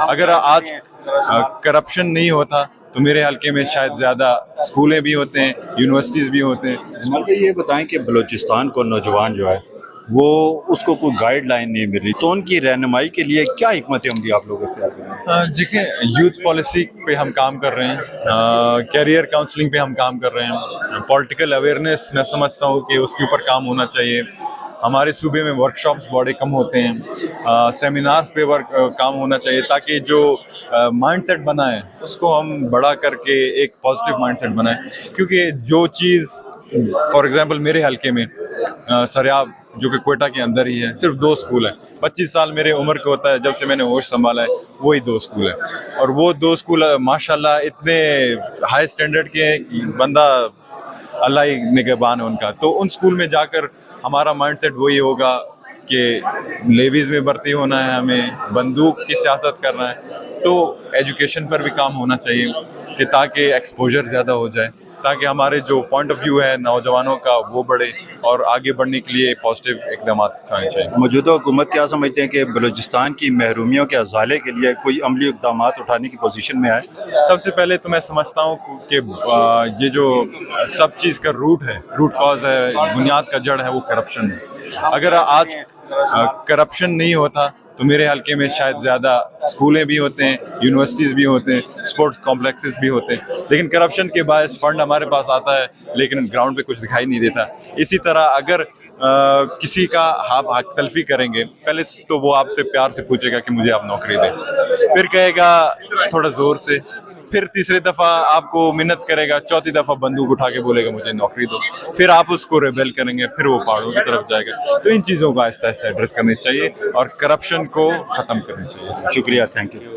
اگر آج کرپشن نہیں ہوتا تو میرے حلقے میں شاید زیادہ اسکولیں بھی ہوتے ہیں، یونیورسٹیز بھی ہوتے ہیں. جمال بھائی یہ بتائیں کہ بلوچستان کو نوجوان جو ہے وہ اس کو کوئی گائیڈ لائن نہیں مل رہی، تو ان کی رہنمائی کے لیے کیا حکمت عملی آپ لوگ اختیار کریں گے؟ دیکھیں، یوتھ پالیسی پہ ہم کام کر رہے ہیں، کیریئر کاؤنسلنگ پہ ہم کام کر رہے ہیں، پولیٹیکل اویئرنیس میں سمجھتا ہوں کہ اس کے اوپر کام ہونا چاہیے. ہمارے صوبے میں ورکشاپس بڑے کم ہوتے ہیں، سیمینارز پہ کام ہونا چاہیے تاکہ جو مائنڈ سیٹ بنا ہے اس کو ہم بڑا کر کے ایک پازیٹیو مائنڈ سیٹ بنائیں. کیونکہ جو چیز فار ایگزامپل میرے حلقے میں سریاب جو کہ کوئٹہ کے اندر ہی ہے، صرف 2 اسکول ہیں. 25 سال میرے عمر کا ہوتا ہے جب سے میں نے ہوش سنبھالا ہے، وہی 2 اسکول ہیں. اور وہ 2 اسکول ماشاءاللہ اتنے ہائی اسٹینڈرڈ کے ہیں کہ بندہ اللہ ہی نگہبان ہے ان کا. تو ان اسکول میں جا کر ہمارا مائنڈ سیٹ وہی ہوگا کہ لیویز میں بھرتی ہونا ہے، ہمیں بندوق کی سیاست کرنا ہے. تو ایجوکیشن پر بھی کام ہونا چاہیے کہ تاکہ ایکسپوجر زیادہ ہو جائے، تاکہ ہمارے جو پوائنٹ آف ویو ہے نوجوانوں کا وہ بڑھے اور آگے بڑھنے کے لیے پازیٹیو اقدامات اٹھانے چاہیے. موجودہ حکومت کیا سمجھتے ہیں کہ بلوچستان کی محرومیوں کے ازالے کے لیے کوئی عملی اقدامات اٹھانے کی پوزیشن میں ہے؟ سب سے پہلے تو میں سمجھتا ہوں کہ یہ جو سب چیز کا روٹ ہے، روٹ کاز ہے، بنیاد کا جڑ ہے، وہ کرپشن ہے. اگر آج کرپشن نہیں ہوتا تو میرے حلقے میں شاید زیادہ اسکولیں بھی ہوتے ہیں، یونیورسٹیز بھی ہوتے ہیں، اسپورٹس کمپلیکسز بھی ہوتے ہیں. لیکن کرپشن کے باعث فنڈ ہمارے پاس آتا ہے لیکن گراؤنڈ پہ کچھ دکھائی نہیں دیتا. اسی طرح اگر کسی کا آپ حق تلفی کریں گے، پہلے تو وہ آپ سے پیار سے پوچھے گا کہ مجھے آپ نوکری دیں، پھر کہے گا تھوڑا زور سے، پھر تیسری دفعہ آپ کو منت کرے گا، چوتھی دفعہ بندوق اٹھا کے بولے گا مجھے نوکری دو، پھر آپ اس کو ریبیل کریں گے، پھر وہ پہاڑوں کی طرف جائے گا. تو ان چیزوں کو آہستہ آہستہ ایڈریس کرنی چاہیے اور کرپشن کو ختم کرنی چاہیے. شکریہ، تھینک یو.